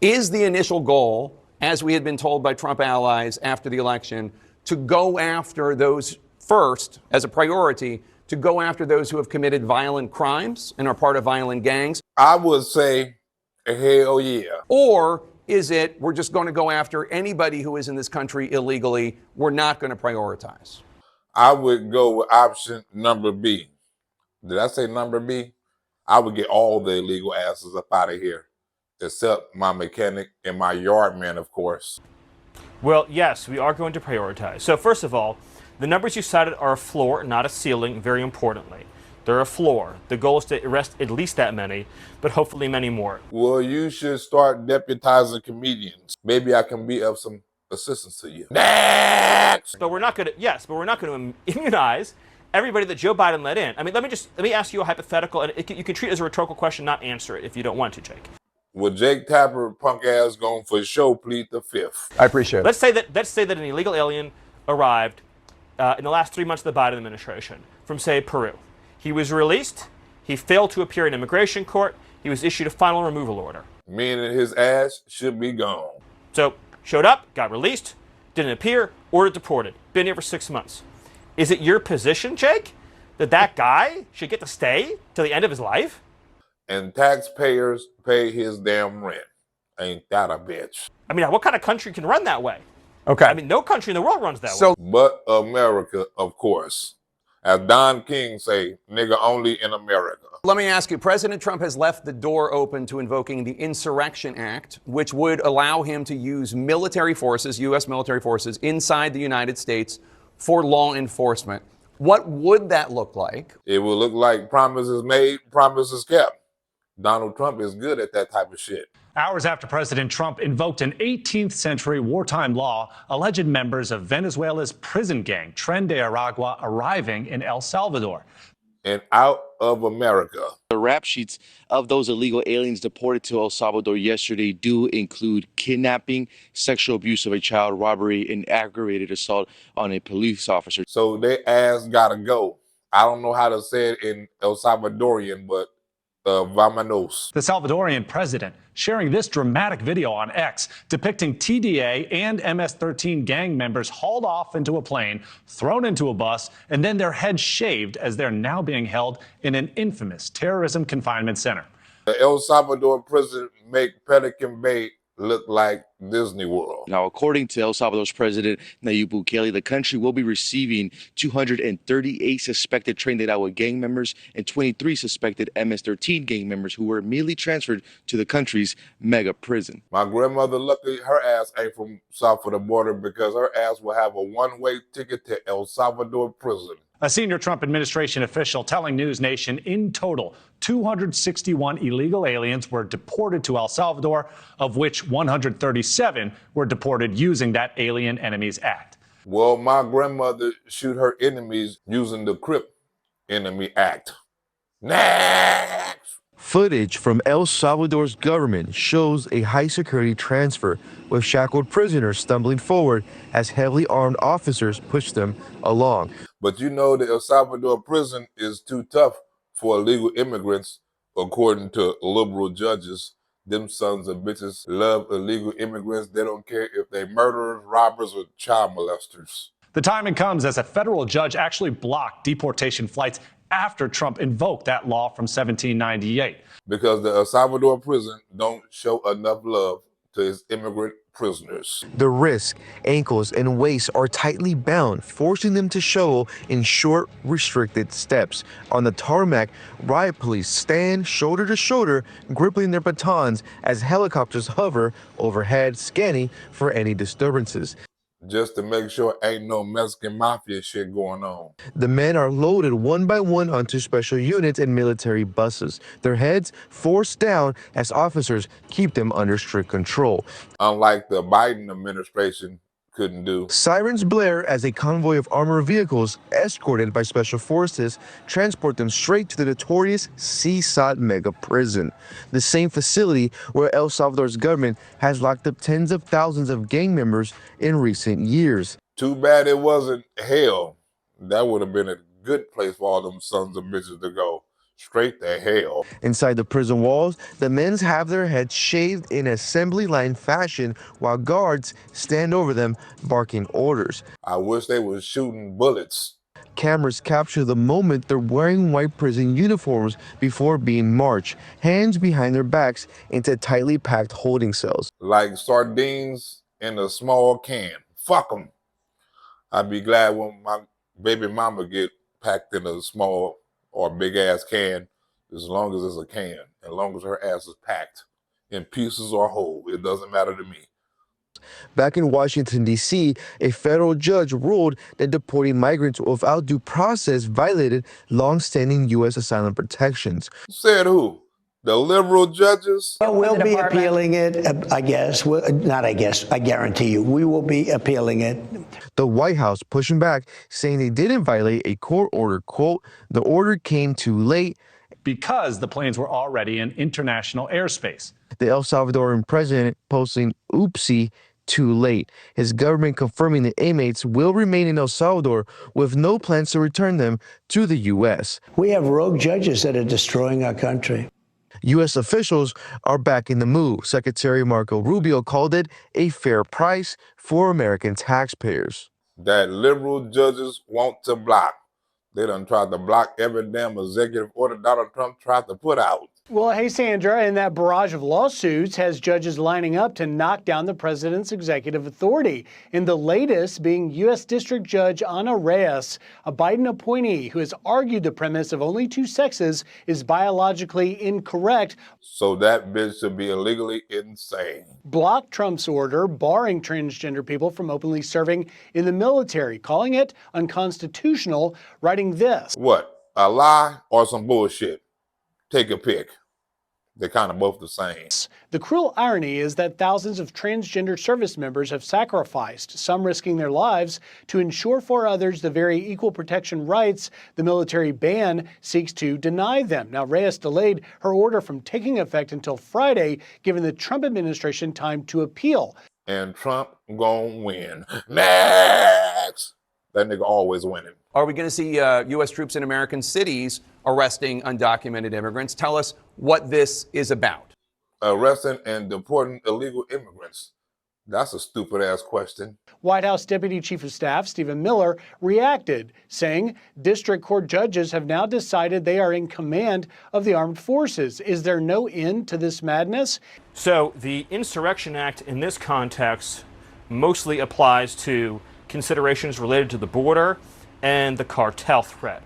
Is the initial goal, as we had been told by Trump allies after the election, to go after those first, as a priority, to go after those who have committed violent crimes and are part of violent gangs? I would say, hell yeah. Or is it, we're just going to go after anybody who is in this country illegally, we're not going to prioritize? I would go with option number B. Did I say number B? I would get all the illegal asses up out of here, except my mechanic and my yard man, of course. Well, yes, we are going to prioritize. So first of all, the numbers you cited are a floor, not a ceiling, very importantly. They're a floor. The goal is to arrest at least that many, but hopefully many more. Well, you should start deputizing comedians. Maybe I can be of some assistance to you. Next! But we're not going to immunize everybody that Joe Biden let in. I mean, let me ask you a hypothetical, and you can treat it as a rhetorical question, not answer it if you don't want to, Jake. Well, Jake Tapper, punk ass, going for show, plead the fifth. I appreciate it. Let's say that an illegal alien arrived in the last 3 months of the Biden administration from, say, Peru. He was released. He failed to appear in immigration court. He was issued a final removal order. Meaning his ass should be gone. So, showed up, got released, didn't appear, ordered deported. Been here for 6 months. Is it your position, Jake, that guy should get to stay till the end of his life? And taxpayers pay his damn rent. Ain't that a bitch? I mean, what kind of country can run that way? Okay. I mean, no country in the world runs that way. But America, of course. As Don King say, nigga only in America. Let me ask you, President Trump has left the door open to invoking the Insurrection Act, which would allow him to use military forces, U.S. military forces, inside the United States for law enforcement. What would that look like? It would look like promises made, promises kept. Donald Trump is good at that type of shit. Hours after President Trump invoked an 18th century wartime law, alleged members of Venezuela's prison gang, Tren de Aragua, arriving in El Salvador. And out of America. The rap sheets of those illegal aliens deported to El Salvador yesterday do include kidnapping, sexual abuse of a child, robbery, and aggravated assault on a police officer. So they ass gotta go. I don't know how to say it in El Salvadorian, but Vamanos. The Salvadorian president sharing this dramatic video on X depicting TDA and MS-13 gang members hauled off into a plane, thrown into a bus, and then their heads shaved as they're now being held in an infamous terrorism confinement center. The El Salvador prison make Pelican Bay look like Disney World. Now, according to El Salvador's president, Nayib Bukele, the country will be receiving 238 suspected Tren de Aragua gang members and 23 suspected MS-13 gang members who were immediately transferred to the country's mega prison. My grandmother, luckily, her ass ain't from south of the border because her ass will have a one-way ticket to El Salvador prison. A senior Trump administration official telling News Nation in total, 261 illegal aliens were deported to El Salvador, of which 137 were deported using that Alien Enemies Act. Well, my grandmother shoot her enemies using the Crip Enemy Act. Next! Footage from El Salvador's government shows a high-security transfer with shackled prisoners stumbling forward as heavily armed officers push them along. But you know the El Salvador prison is too tough for illegal immigrants, according to liberal judges. Them sons of bitches love illegal immigrants. They don't care if they murderers, robbers, or child molesters. The timing comes as a federal judge actually blocked deportation flights after Trump invoked that law from 1798. Because the El Salvador prison don't show enough love to its immigrant prisoners. The wrists, ankles, and waist are tightly bound, forcing them to show in short, restricted steps. On the tarmac, riot police stand shoulder to shoulder, gripping their batons as helicopters hover overhead, scanning for any disturbances. Just to make sure ain't no Mexican mafia shit going on. The men are loaded one by one onto special units and military buses, their heads forced down as officers keep them under strict control. Unlike the Biden administration couldn't do. Sirens blare as a convoy of armored vehicles, escorted by special forces, transport them straight to the notorious CSOT mega prison, the same facility where El Salvador's government has locked up tens of thousands of gang members in recent years. Too bad it wasn't hell. That would have been a good place for all them sons of bitches to go. straight to hell. Inside the prison walls, the men have their heads shaved in assembly line fashion while guards stand over them, barking orders. I wish they were shooting bullets. Cameras capture the moment they're wearing white prison uniforms before being marched, hands behind their backs, into tightly packed holding cells. Like sardines in a small can. Fuck them. I'd be glad when my baby mama get packed in a small or big ass can, as long as it's a can, as long as her ass is packed in pieces or whole. It doesn't matter to me. Back in Washington, D.C., a federal judge ruled that deporting migrants without due process violated long-standing U.S. asylum protections. Said who? The liberal judges? Well, we'll be appealing it, I guess. Not I guess, I guarantee you. We will be appealing it. The White House pushing back, saying they didn't violate a court order. Quote, the order came too late because the planes were already in international airspace. The El Salvadoran president posting, oopsie, too late. His government confirming the inmates will remain in El Salvador with no plans to return them to the U.S. We have rogue judges that are destroying our country. U.S. officials are backing the move. Secretary Marco Rubio called it a fair price for American taxpayers. That liberal judges want to block. They done tried to block every damn executive order Donald Trump tried to put out. Well, hey, Sandra, and that barrage of lawsuits has judges lining up to knock down the president's executive authority. And the latest being U.S. District Judge Ana Reyes, a Biden appointee who has argued the premise of only two sexes is biologically incorrect. So that bitch should be illegally insane. Blocked Trump's order barring transgender people from openly serving in the military, calling it unconstitutional, writing this. What, a lie or some bullshit? Take a pick. They're kind of both the same. The cruel irony is that thousands of transgender service members have sacrificed, some risking their lives, to ensure for others the very equal protection rights the military ban seeks to deny them. Now, Reyes delayed her order from taking effect until Friday, giving the Trump administration time to appeal. And Trump gonna win. Next! That nigga always winning. Are we going to see U.S. troops in American cities arresting undocumented immigrants? Tell us what this is about. Arresting and deporting illegal immigrants. That's a stupid ass question. White House Deputy Chief of Staff Stephen Miller reacted, saying district court judges have now decided they are in command of the armed forces. Is there no end to this madness? So the Insurrection Act in this context mostly applies to considerations related to the border and the cartel threat.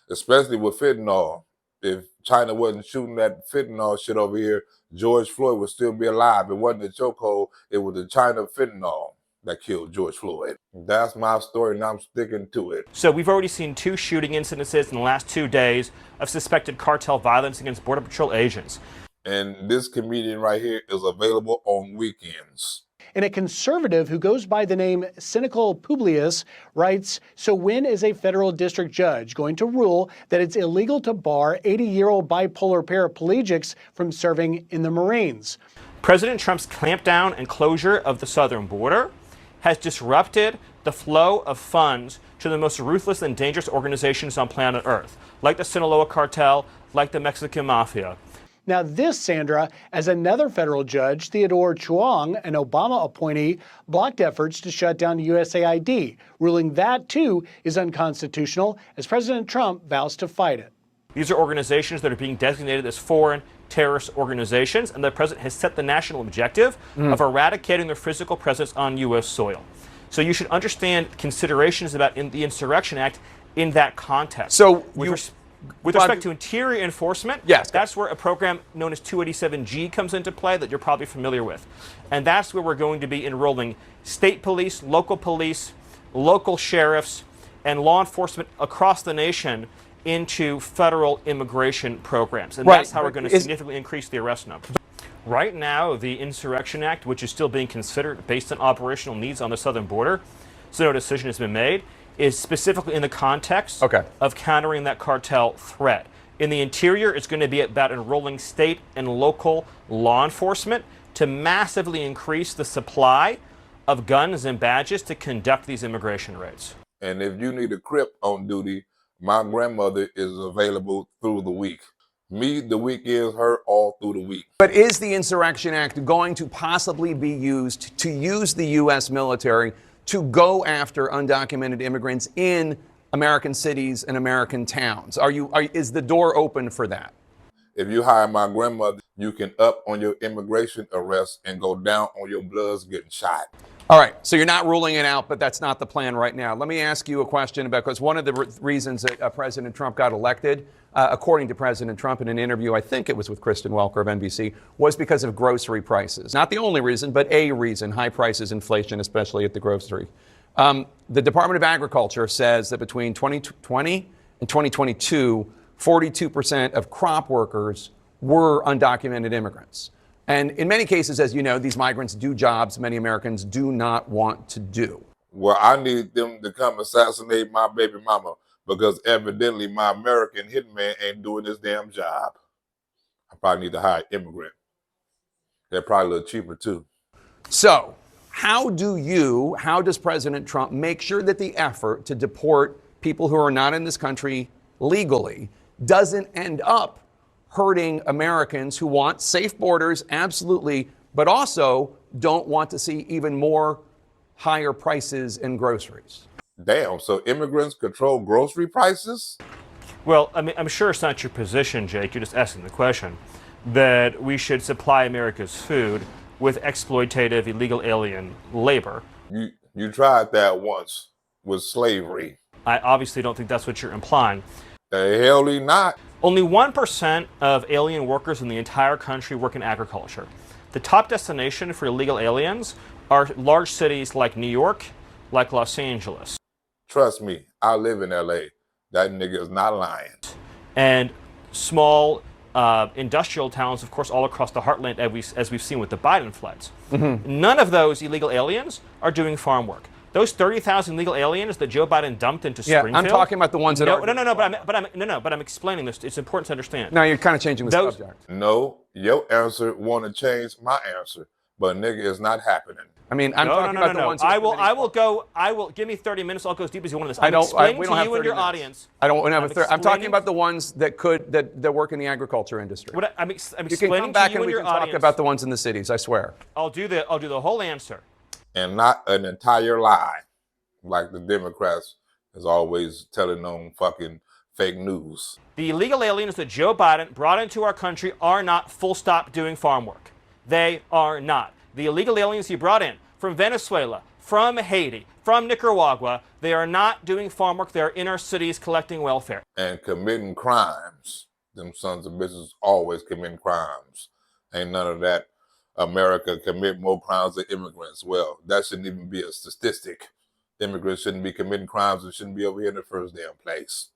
Especially with fentanyl. If China wasn't shooting that fentanyl shit over here, George Floyd would still be alive. It wasn't the chokehold, it was the China fentanyl that killed George Floyd. That's my story and I'm sticking to it. So we've already seen 2 shooting incidences in the last 2 days of suspected cartel violence against Border Patrol agents. And this comedian right here is available on weekends. And a conservative who goes by the name Cynical Publius writes, so when is a federal district judge going to rule that it's illegal to bar 80-year-old bipolar paraplegics from serving in the Marines? President Trump's clampdown and closure of the southern border has disrupted the flow of funds to the most ruthless and dangerous organizations on planet Earth, like the Sinaloa cartel, like the Mexican mafia. Now this, Sandra, as another federal judge, Theodore Chuang, an Obama appointee, blocked efforts to shut down USAID, ruling that, too, is unconstitutional as President Trump vows to fight it. These are organizations that are being designated as foreign terrorist organizations, and the president has set the national objective of eradicating their physical presence on U.S. soil. So you should understand considerations about the Insurrection Act in that context. So with respect to interior enforcement, yes, that's where a program known as 287G comes into play that you're probably familiar with. And that's where we're going to be enrolling state police, local sheriffs, and law enforcement across the nation into federal immigration programs. And that's how we're going to significantly increase the arrest numbers. Right now, the Insurrection Act, which is still being considered based on operational needs on the southern border, so no decision has been made, is specifically in the context of countering that cartel threat. In the interior, it's going to be about enrolling state and local law enforcement to massively increase the supply of guns and badges to conduct these immigration raids. And if you need a Crip on duty, my grandmother is available through the week. Me, the weekends, her all through the week. But is the Insurrection Act going to possibly be used to use the U.S. military to go after undocumented immigrants in American cities and American towns? Is the door open for that? If you hire my grandmother, you can up on your immigration arrest and go down on your bloods getting shot. All right, so you're not ruling it out, but that's not the plan right now. Let me ask you a question because one of the reasons that President Trump got elected, according to President Trump in an interview, I think it was with Kristen Welker of NBC, was because of grocery prices. Not the only reason, but a reason, high prices, inflation, especially at the grocery. The Department of Agriculture says that between 2020 and 2022, 42% of crop workers were undocumented immigrants. And in many cases, as you know, these migrants do jobs many Americans do not want to do. Well, I need them to come assassinate my baby mama because evidently my American hitman ain't doing his damn job. I probably need to hire an immigrant. They're probably a little cheaper too. So how does President Trump make sure that the effort to deport people who are not in this country legally doesn't end up hurting Americans who want safe borders, absolutely, but also don't want to see even more higher prices in groceries? Damn, so immigrants control grocery prices? Well, I mean, I'm sure it's not your position, Jake, you're just asking the question, that we should supply America's food with exploitative illegal alien labor. You tried that once with slavery. I obviously don't think that's what you're implying. The hell not. Only 1% of alien workers in the entire country work in agriculture. The top destination for illegal aliens are large cities like New York, like Los Angeles. Trust me, I live in LA. That nigga is not lying. And small industrial towns, of course, all across the heartland, as we've seen with the Biden floods. Mm-hmm. None of those illegal aliens are doing farm work. Those 30,000 illegal aliens that Joe Biden dumped into Springfield. I'm talking about the ones that are. But I'm explaining this. It's important to understand. Now you're kind of changing the subject. No, your answer want to change my answer, but nigga, it's not happening. I mean, I'm talking about the ones. I will give me 30 minutes. I'll go as deep as you want on this. We don't explaining have to 30 you and your minutes. audience. I don't have a third. I'm talking about the ones that work in the agriculture industry. I'm you explaining can come back to you and we your can audience. talk about the ones in the cities. I swear. I'll do the whole answer. And not an entire lie, like the Democrats is always telling on fucking fake news. The illegal aliens that Joe Biden brought into our country are not full stop doing farm work. They are not. The illegal aliens he brought in from Venezuela, from Haiti, from Nicaragua, they are not doing farm work. They are in our cities collecting welfare. And committing crimes. Them sons of bitches always committing crimes. Ain't none of that. America commit more crimes than immigrants. Well, that shouldn't even be a statistic. Immigrants shouldn't be committing crimes and shouldn't be over here in the first damn place.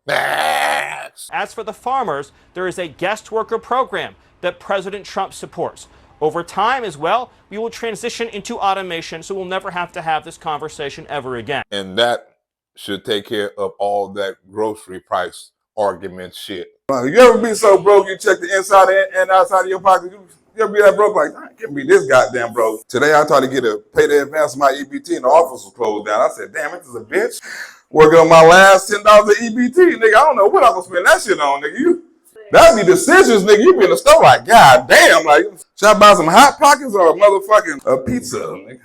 As for the farmers, there is a guest worker program that President Trump supports. Over time as well, we will transition into automation, so we'll never have to have this conversation ever again. And that should take care of all that grocery price argument shit. You ever be so broke you check the inside and outside of your pocket? You ever be that broke like, I can't be this goddamn broke. Today I tried to get a payday advance on my EBT and the office was closed down. I said, damn, this is a bitch. Working on my last $10 of EBT, nigga. I don't know what I'm gonna spend that shit on, nigga. That'd be decisions, nigga. You be in the store like, god damn, like, should I buy some Hot Pockets or a motherfucking pizza, nigga?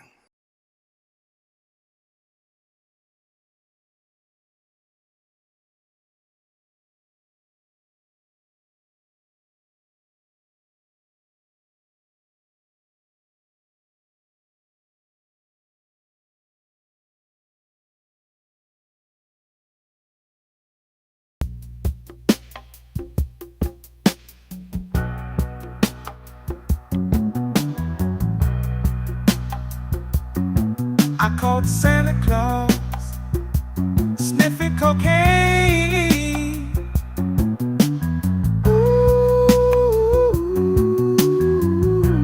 I called Santa Claus.